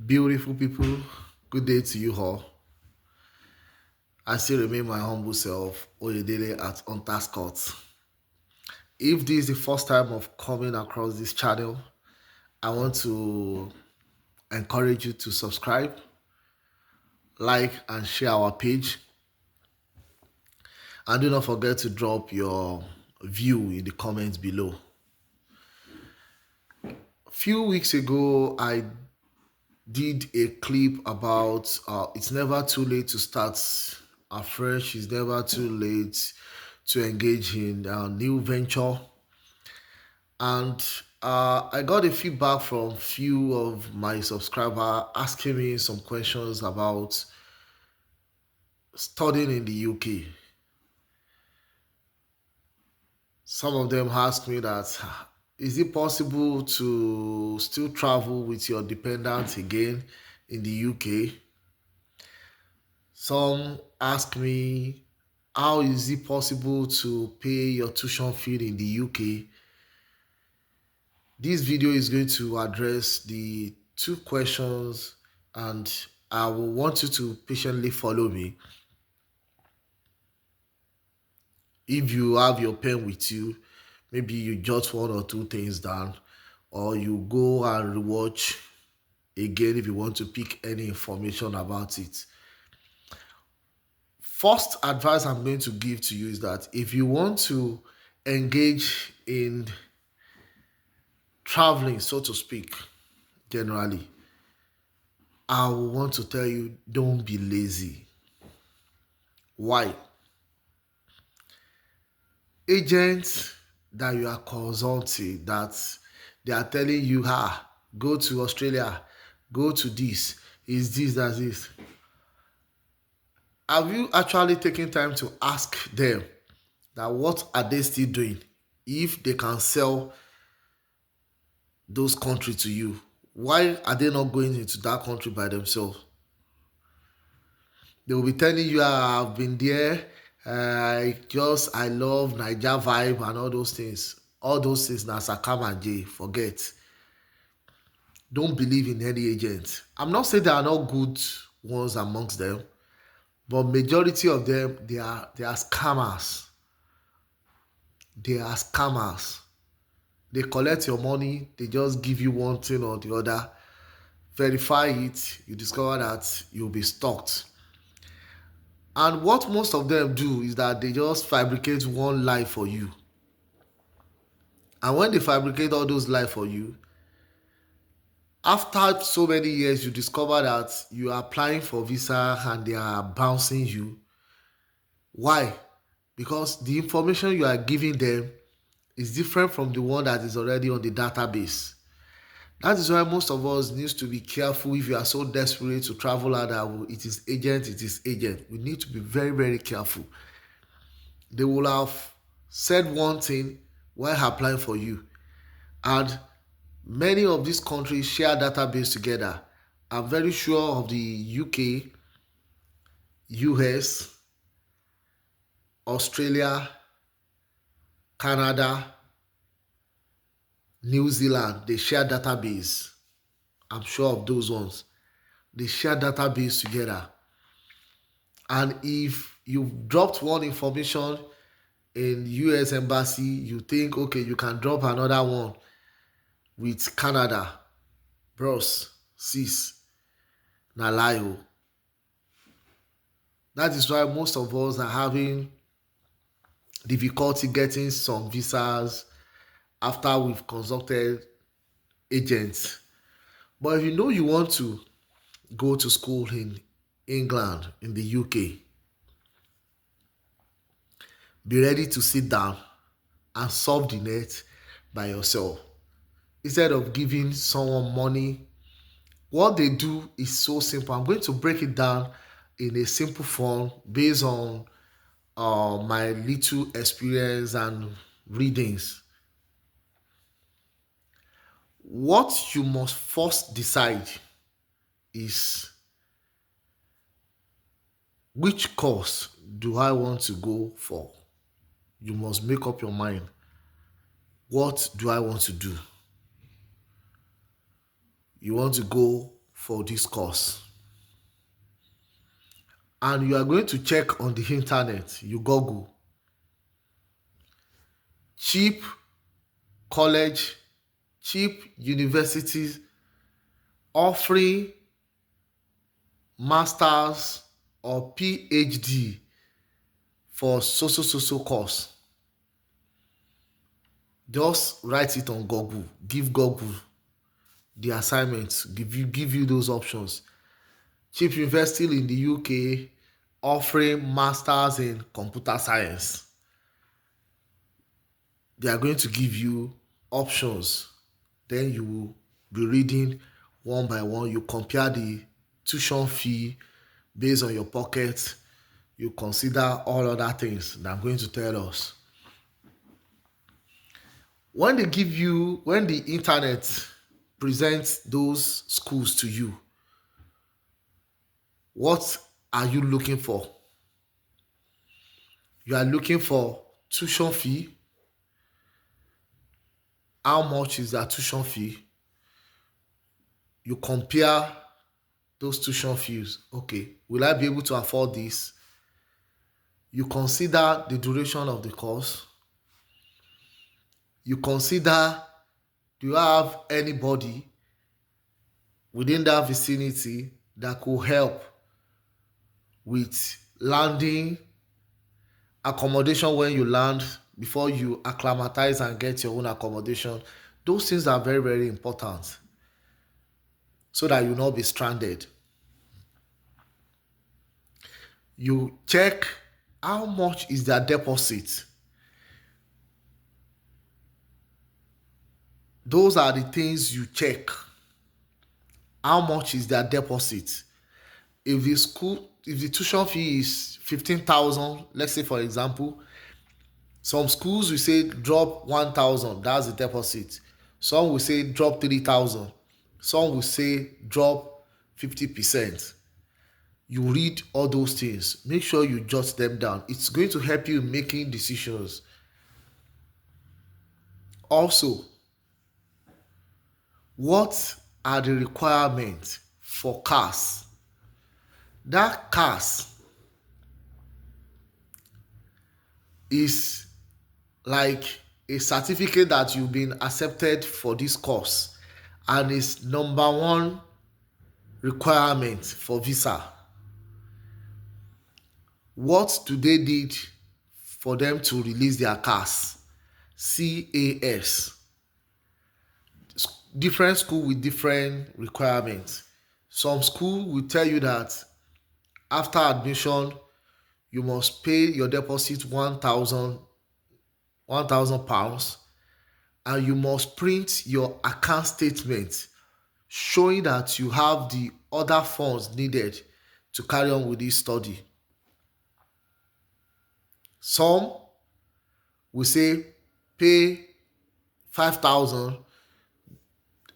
Beautiful people, good day to you all. I still remain my humble self, Oyedele at Untascot. If this is the first time of coming across this channel, I want to encourage you to subscribe, like, and share our page. And do not forget to drop your view in the comments below. A few weeks ago, I did a clip about it's never too late to start afresh. It's never too late to engage in a new venture. And I got a feedback from few of my subscribers asking me some questions about studying in the UK. Some of them asked me that is it possible to still travel with your dependents again in the UK? Some ask me, how is it possible to pay your tuition fee in the UK? This video is going to address the two questions, and I will want you to patiently follow me. If you have your pen with you, maybe you jot one or two things down, or you go and rewatch again if you want to pick any information about it. First advice I'm going to give to you is that if you want to engage in traveling, so to speak, generally, I want to tell you, don't be lazy. Why? Agents that you are consulting, that they are telling you, go to Australia, go to this, is this, that is. Have you actually taken time to ask them that what are they still doing if they can sell those countries to you? Why are they not going into that country by themselves? They will be telling you, I've been there. I love Naija vibe and all those things. All those things na Sakam and J. Forget. Don't believe in any agent. I'm not saying there are not good ones amongst them, but majority of them they are scammers. They are scammers. They collect your money. They just give you one thing or the other. Verify it. You discover that you'll be stalked. And what most of them do is that they just fabricate one lie for you. And when they fabricate all those lies for you, after so many years, you discover that you are applying for visa and they are bouncing you. Why? Because the information you are giving them is different from the one that is already on the database. That is why most of us needs to be careful. If you are so desperate to travel out, that it is agent, it is agent. We need to be very, very careful. They will have said one thing while applying for you, and many of these countries share database together. I'm very sure of the UK, US, Australia, Canada, New Zealand. They share database. I'm sure of those ones. They share database together. And if you've dropped one information in US embassy, you think, okay, you can drop another one with Canada. Bros, sis, na lie o. That is why most of us are having difficulty getting some visas after we've consulted agents. But if you know you want to go to school in England, in the UK, be ready to sit down and solve the net by yourself. Instead of giving someone money, what they do is so simple. I'm going to break it down in a simple form based on my little experience and readings. What you must first decide is, which course do I want to go for? You must make up your mind. What do I want to do? You want to go for this course. And you are going to check on the internet, you Google cheap college, cheap universities offering masters or PhD for so course. Just write it on Google. Give Google the assignments. Give you those options. Cheap university in the UK offering masters in computer science. They are going to give you options. Then you will be reading one by one. You compare the tuition fee based on your pocket. You consider all other things that I'm going to tell us. When the internet presents those schools to you, what are you looking for? You are looking for tuition fee. How much is that tuition fee? You compare those tuition fees. Okay, will I be able to afford this? You consider the duration of the course. You consider, do you have anybody within that vicinity that could help with landing, accommodation when you land, before you acclimatize and get your own accommodation. Those things are very, very important so that you will not be stranded. You check how much is their deposit. Those are the things you check. How much is their deposit? If the tuition fee is 15,000, let's say for example, some schools will say drop 1,000, that's the deposit. Some will say drop 3,000. Some will say drop 50%. You read all those things. Make sure you jot them down. It's going to help you in making decisions. Also, what are the requirements for CAS? That CAS is like a certificate that you've been accepted for this course, and is number one requirement for visa. What do they need for them to release their CAS? CAS. Different school with different requirements. Some school will tell you that after admission you must pay your deposit 1,000 pounds, and you must print your account statement showing that you have the other funds needed to carry on with this study. Some will say pay 5,000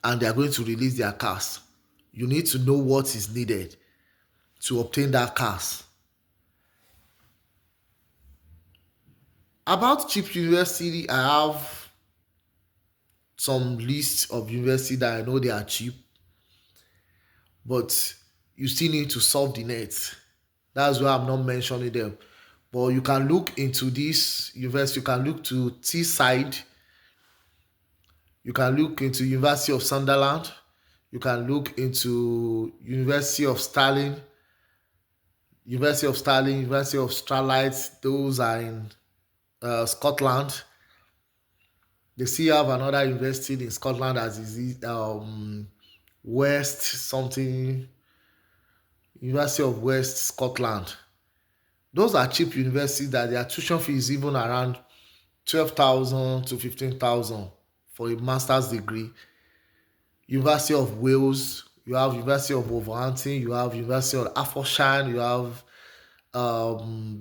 and they are going to release their CAS. You need to know what is needed to obtain that CAS. About cheap university, I have some lists of universities that I know they are cheap, but you still need to solve the net. That's why I'm not mentioning them. But you can look into this university. You can look to Teesside. You can look into University of Sunderland. You can look into University of Stirling, University of Starlight. Those are in Scotland. They still have another university in Scotland as is West something, University of West Scotland. Those are cheap universities that their tuition fee is even around 12,000 to 15,000 for a master's degree. University of Wales, you have University of Wolverhampton, you have University of Hertfordshire, you have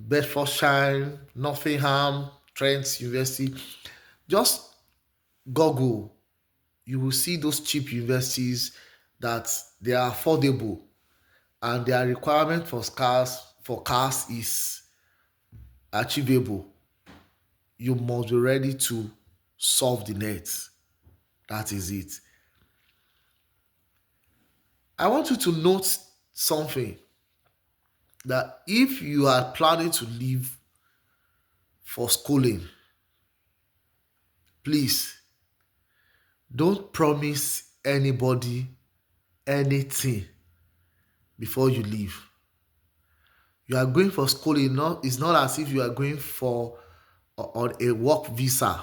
Bedfordshire, Nottingham, Trent University. Just Google, you will see those cheap universities that they are affordable, and their requirement for CAS is achievable. You must be ready to solve the net. That is it. I want you to note something, that if you are planning to leave for schooling, please don't promise anybody anything before you leave. You are going for schooling, not it's not as if you are going for on a work visa.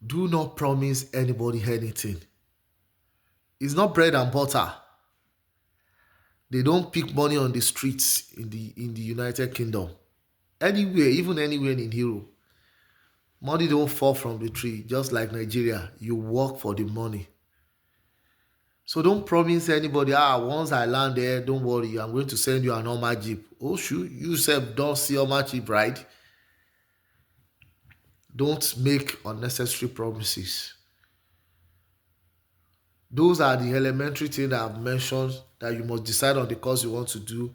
Do not promise anybody anything. It's not bread and butter. They don't pick money on the streets in the United Kingdom. Anywhere, even anywhere in Europe, money don't fall from the tree. Just like Nigeria, you work for the money. So don't promise anybody, once I land there, don't worry, I'm going to send you an normal jeep. Oh shoot, you said don't see normal jeep, right? Don't make unnecessary promises. Those are the elementary things that I've mentioned, that you must decide on the course you want to do.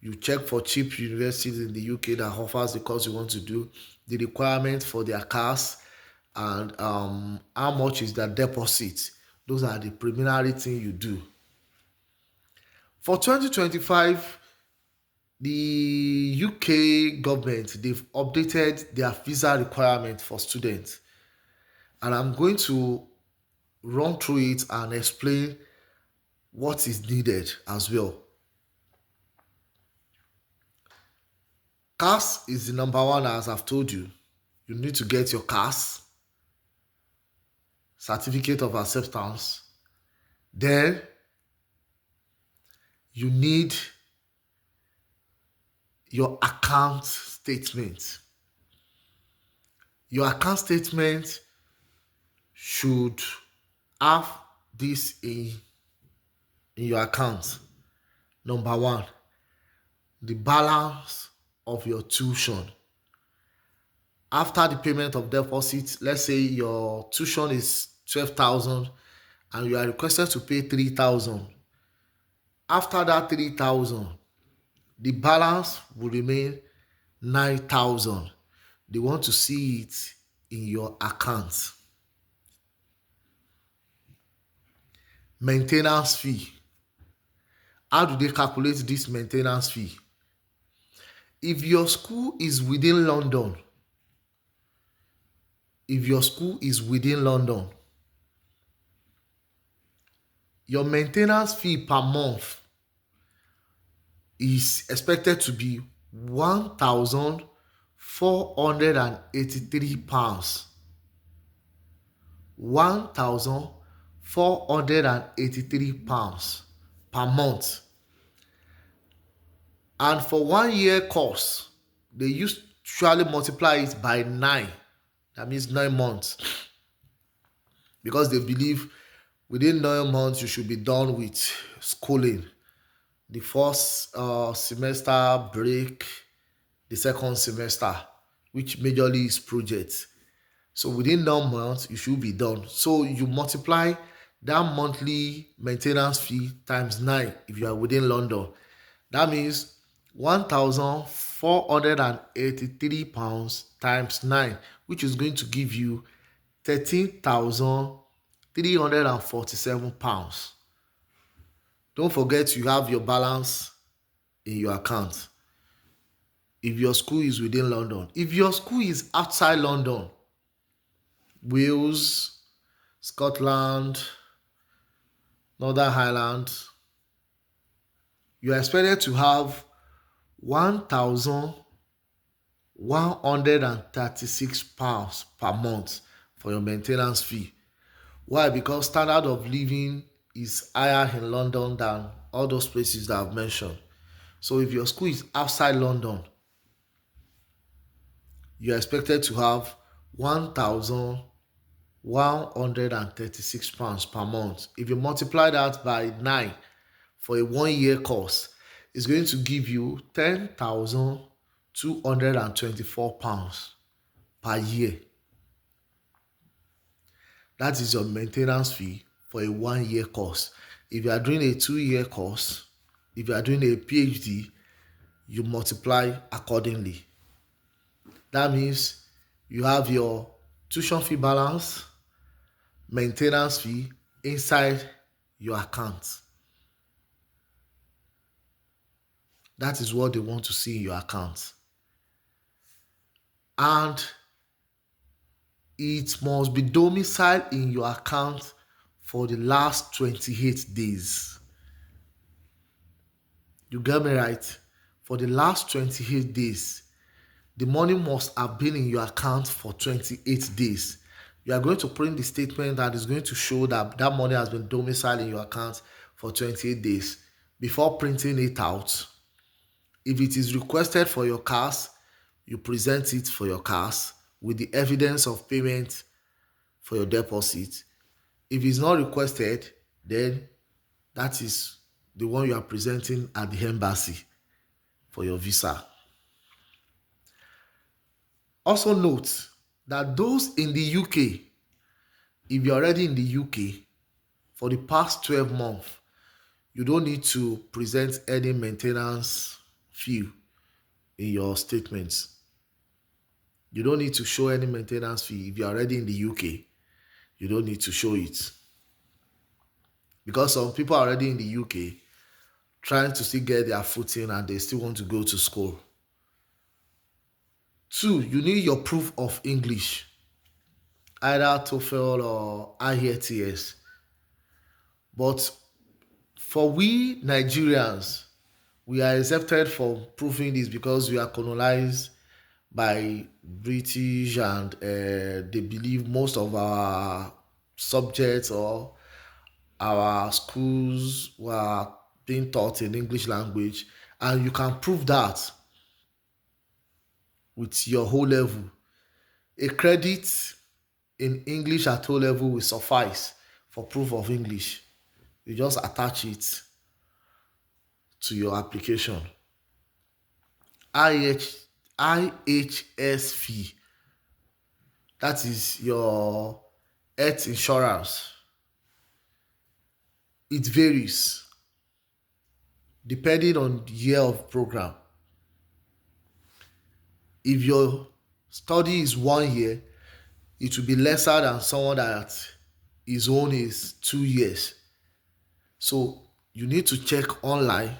You check for cheap universities in the UK that offers the course you want to do, the requirement for their cars, and how much is their deposit. Those are the preliminary things you do. For 2025, the UK government, they've updated their visa requirement for students. And I'm going to run through it and explain what is needed as well. CAS is the number one, as I've told you. You need to get your CAS, certificate of acceptance. Then you need your account statement. Your account statement should have this in your account. Number one, the balance of your tuition. After the payment of deposit, let's say your tuition is 12,000 and you are requested to pay 3,000. After that 3,000, the balance will remain 9,000. They want to see it in your account. Maintenance fee. How do they calculate this maintenance fee? If your school is within London, your maintenance fee per month is expected to be £1,483. £1,483 per month. And for 1 year course, they usually multiply it by 9. That means 9 months. Because they believe within 9 months you should be done with schooling. The first semester break, the second semester, which majorly is projects. So within 9 months, you should be done. So you multiply that monthly maintenance fee times 9 if you are within London. That means £1,483 times 9, which is going to give you £13,347. Don't forget you have your balance in your account if your school is within London. If your school is outside London, Wales, Scotland, Northern Ireland, you are expected to have £1,136 per month for your maintenance fee. Why? Because standard of living is higher in London than all those places that I've mentioned. So if your school is outside London, you are expected to have £1,136 per month. If you multiply that by 9 for a 1 year course, it's going to give you £10,224 per year. That is your maintenance fee for a 1 year course. If you are doing a 2 year course, if you are doing a PhD, you multiply accordingly. That means you have your tuition fee balance, maintenance fee inside your account. That is what they want to see in your account. And it must be domiciled in your account for the last 28 days. You get me right? For the last 28 days, the money must have been in your account for 28 days. You are going to print the statement that is going to show that that money has been domiciled in your account for 28 days. Before printing it out, if it is requested for your cars, you present it for your cars with the evidence of payment for your deposit. If it's not requested, then that is the one you are presenting at the embassy for your visa. Also note that those in the UK, if you're already in the UK for the past 12 months, you don't need to present any maintenance fee in your statements. You don't need to show any maintenance fee. If you're already in the UK, you don't need to show it. Because some people are already in the UK trying to still get their footing and they still want to go to school. 2, you need your proof of English, either TOEFL or IELTS. But for we Nigerians, we are exempted from proving this because we are colonized by British and they believe most of our subjects or our schools were being taught in English language, and you can prove that with your whole level. A credit in English at O level will suffice for proof of English. You just attach it to your application. IHS fee, that is your health insurance. It varies depending on the year of program. If your study is 1 year, it will be lesser than someone that his own is 2 years. So you need to check online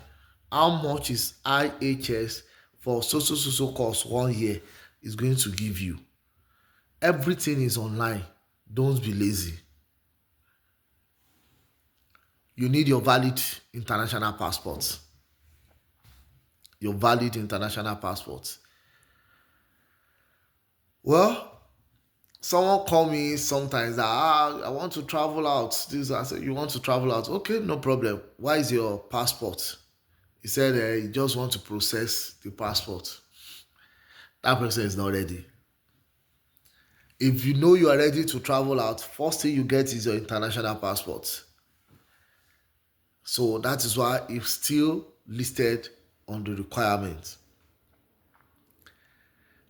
how much is IHS for so course 1 year is going to give you. Everything is online. Don't be lazy. You need your valid international passport. Your valid international passport. Well, someone call me sometimes that I want to travel out. This I said, you want to travel out? Okay, no problem. Why is your passport? He said he just want to process the passport. That person is not ready. If you know you are ready to travel out, first thing you get is your international passport. So that is why it's still listed on the requirements.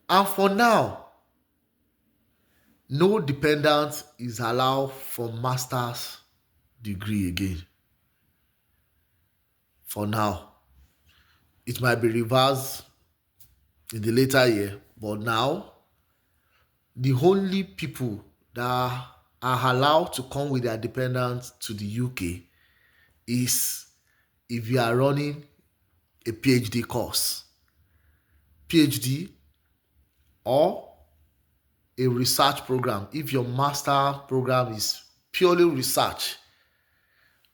And for now, no dependent is allowed for master's degree again. For now, it might be reversed in the later year, but now the only people that are allowed to come with their dependents to the UK is if you are running a PhD course, PhD or a research program. If your master program is purely research,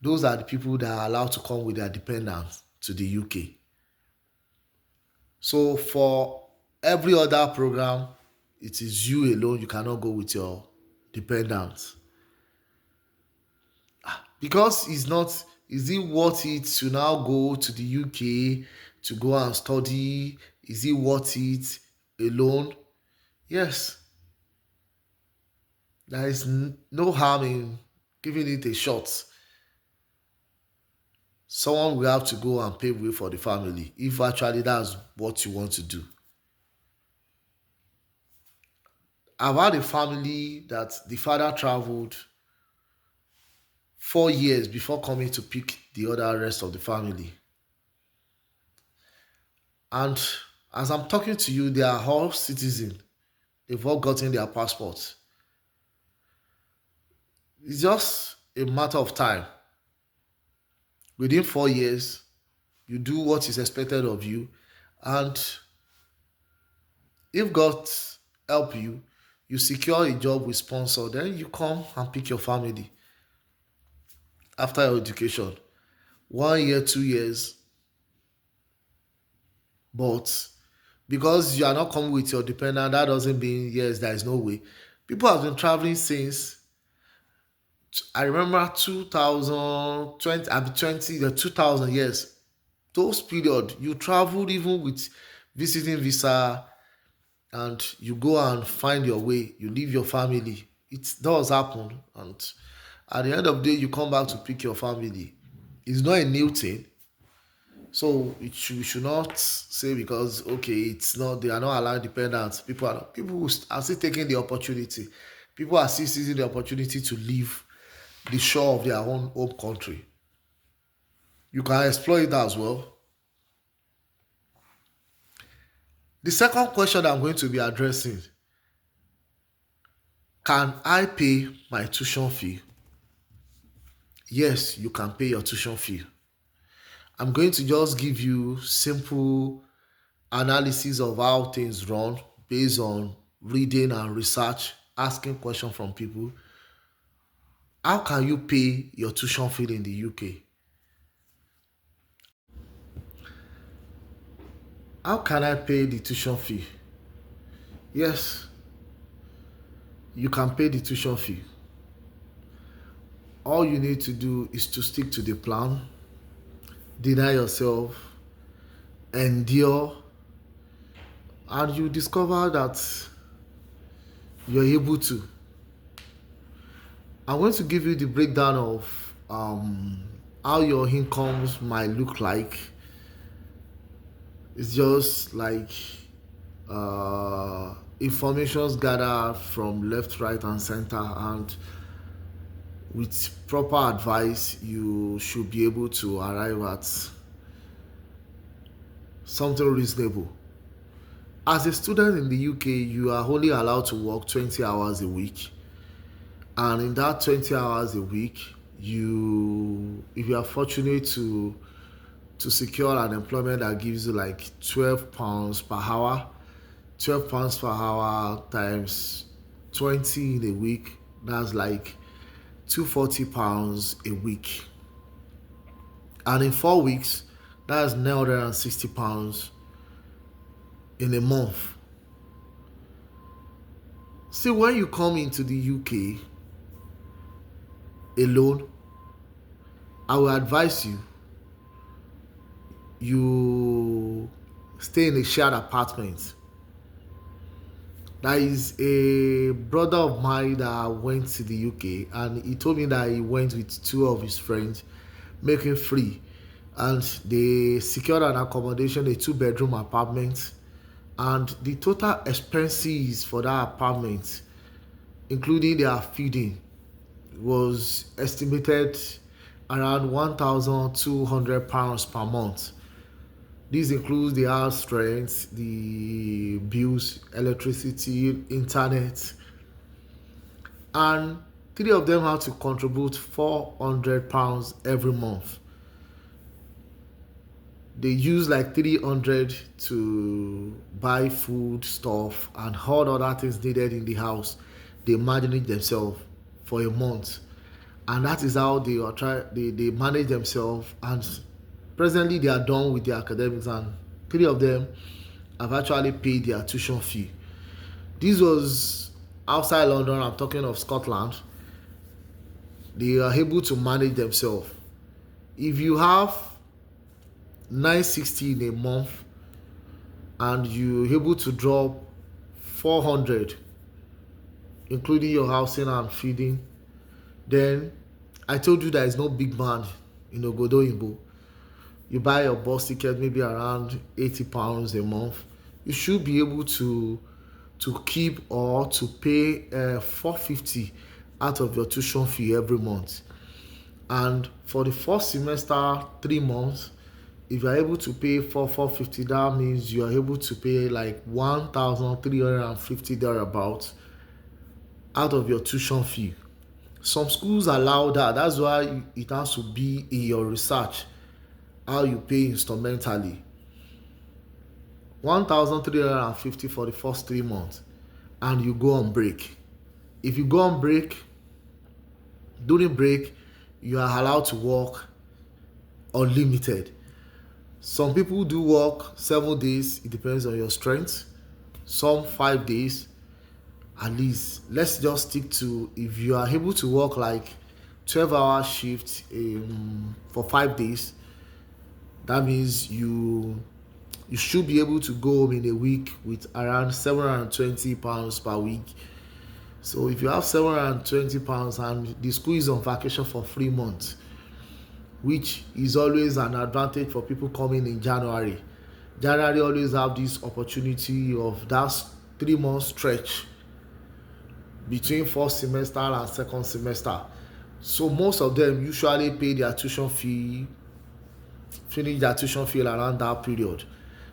those are the people that are allowed to come with their dependents to the UK. So for every other program, it is you alone. You cannot go with your dependents. Because is it worth it to now go to the UK to go and study? Is it worth it alone? Yes. There is no harm in giving it a shot. Someone will have to go and pave way for the family if actually that's what you want to do. I've had a family that the father traveled 4 years before coming to pick the other rest of the family. And as I'm talking to you, they are all citizens. They've all gotten their passports. It's just a matter of time. Within 4 years, you do what is expected of you, and if God help you, you secure a job with sponsor, then you come and pick your family after your education. 1 year, 2 years, but because you are not coming with your dependent, that doesn't mean yes, there is no way. People have been traveling since I remember 2020, I mean 20, the 2000 years. Those period, you traveled even with visiting visa, and you go and find your way. You leave your family. It does happen, and at the end of the day, you come back to pick your family. It's not a new thing. So you should not say because okay, it's not they are not allowed dependents. People who are still taking the opportunity. People are still seizing the opportunity to leave the shore of their own home country. You can exploit that as well. The second question I'm going to be addressing: can I pay my tuition fee? Yes, you can pay your tuition fee. I'm going to just give you simple analysis of how things run based on reading and research, asking questions from people. How can you pay your tuition fee in the UK? How can I pay the tuition fee? Yes, you can pay the tuition fee. All you need to do is to stick to the plan, deny yourself, endure, and you discover that you're able to. I'm going to give you the breakdown of how your incomes might look like. It's just like informations gathered from left, right, and center, and with proper advice, you should be able to arrive at something reasonable. As a student in the UK, you are only allowed to work 20 hours a week, and in that 20 hours a week, if you are fortunate to secure an employment that gives you like £12 per hour, £12 per hour times 20 in a week, that's like £240 a week. And in 4 weeks, that's £960 in a month. See, when you come into the UK alone, I will advise you stay in a shared apartment. There is a brother of mine that went to the UK, and he told me that he went with two of his friends, making free, and they secured an accommodation, a two-bedroom apartment, and the total expenses for that apartment, including their feeding, was estimated around £1,200 per month. This includes the house rent, the bills, electricity, internet, and three of them have to contribute £400 every month. They use like 300 to buy food, stuff, and all other things needed in the house. They manage themselves for a month, and that is how they manage themselves. And presently, they are done with their academics, and three of them have actually paid their tuition fee. This was outside London. I'm talking of Scotland. They are able to manage themselves. If you have 960 in a month and you're able to drop 400, including your housing and feeding, then I told you there is no big man in Ogodoyinbo. You buy your bus ticket maybe around £80 a month. You should be able to keep or to pay 450 out of your tuition fee every month. And for the first semester, 3 months, if you are able to pay 450, that means you are able to pay like 1,350 thereabouts out of your tuition fee. Some schools allow that. That's why it has to be in your research how you pay instrumentally. 1,350 for the first 3 months, and you go on break. If you go on break, during break, you are allowed to work unlimited. Some people do work 7 days, it depends on your strength. Some 5 days. At least let's just stick to, if you are able to work like 12-hour shift for 5 days, that means you should be able to go home in a week with around £720 per week. So if you have £720 and the school is on vacation for 3 months, which is always an advantage for people coming in January. January always have this opportunity of that 3 month stretch between first semester and second semester. So most of them usually pay their tuition fee, finish their tuition fee around that period.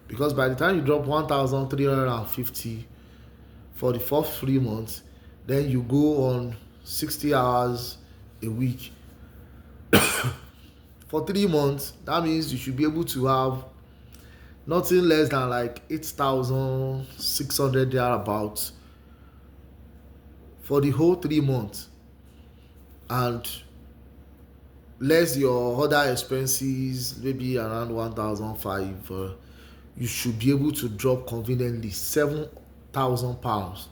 Because by the time you drop 1,350 for the first 3 months, then you go on 60 hours a week. For 3 months, that means you should be able to have nothing less than like 8,600 thereabouts for the whole 3 months, and less your other expenses, maybe around 1,500. You should be able to drop conveniently £7,000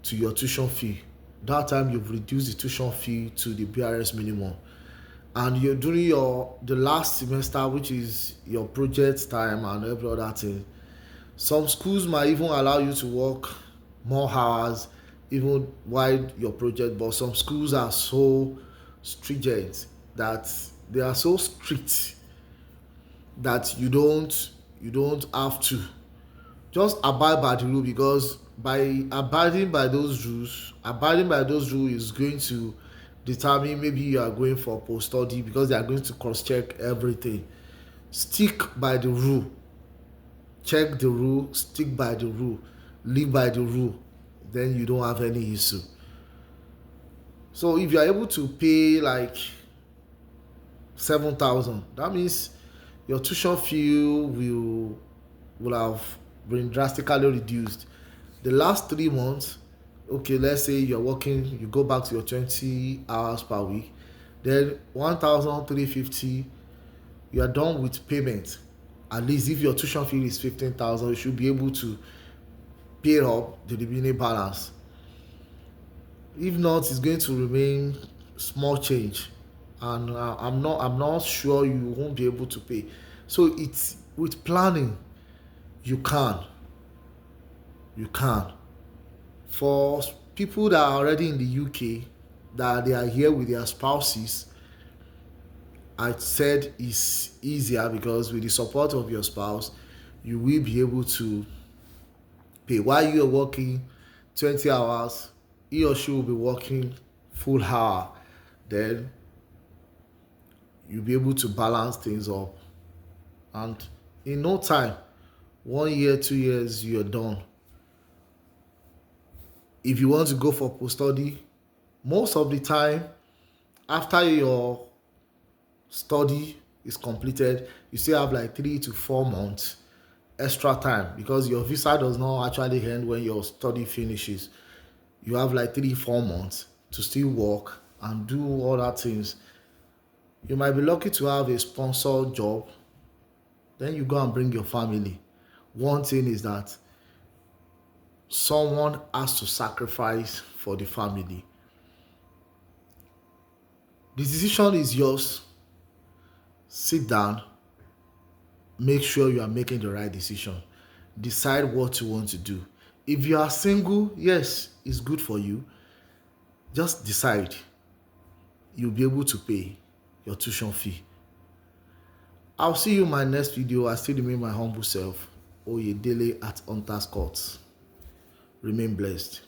to your tuition fee. That time you've reduced the tuition fee to the BRS minimum, and you're during the last semester, which is your project time and every other thing. Some schools might even allow you to work more hours even while your project, but some schools are so stringent, that they are so strict that you don't have to just abide by the rule, because by abiding by those rules is going to determine maybe you are going for post study, because they are going to cross check everything. Stick by the rule, check the rule, stick by the rule, live by the rule, then you don't have any issue. So if you are able to pay like 7,000, that means your tuition fee will have been drastically reduced. The last 3 months, okay, let's say you're working, you go back to your 20 hours per week, then 1,350, you are done with payment. At least if your tuition fee is 15,000, you should be able to pay up the remaining balance. If not, it's going to remain small change, and I'm not sure you won't be able to pay. So it's with planning, you can. For people that are already in the UK, that they are here with their spouses, I said it's easier, because with the support of your spouse, you will be able to pay. While you are working 20 hours, he or she will be working full hour. Then you'll be able to balance things up, and in no time, 1 year, 2 years, you're done. If you want to go for post study, most of the time after your study is completed, you still have like 3 to 4 months extra time, because your visa does not actually end when your study finishes. You have like 3-4 months to still work and do other things. You might be lucky to have a sponsored job, then you go and bring your family. One thing is that someone has to sacrifice for the family. The decision is yours. Sit down, make sure you are making the right decision. Decide what you want to do. If you are single, yes, it's good for you. Just decide. You'll be able to pay your tuition fee. I'll see you in my next video. I still remain my humble self, Oyedele at Hunters Court. Remain blessed.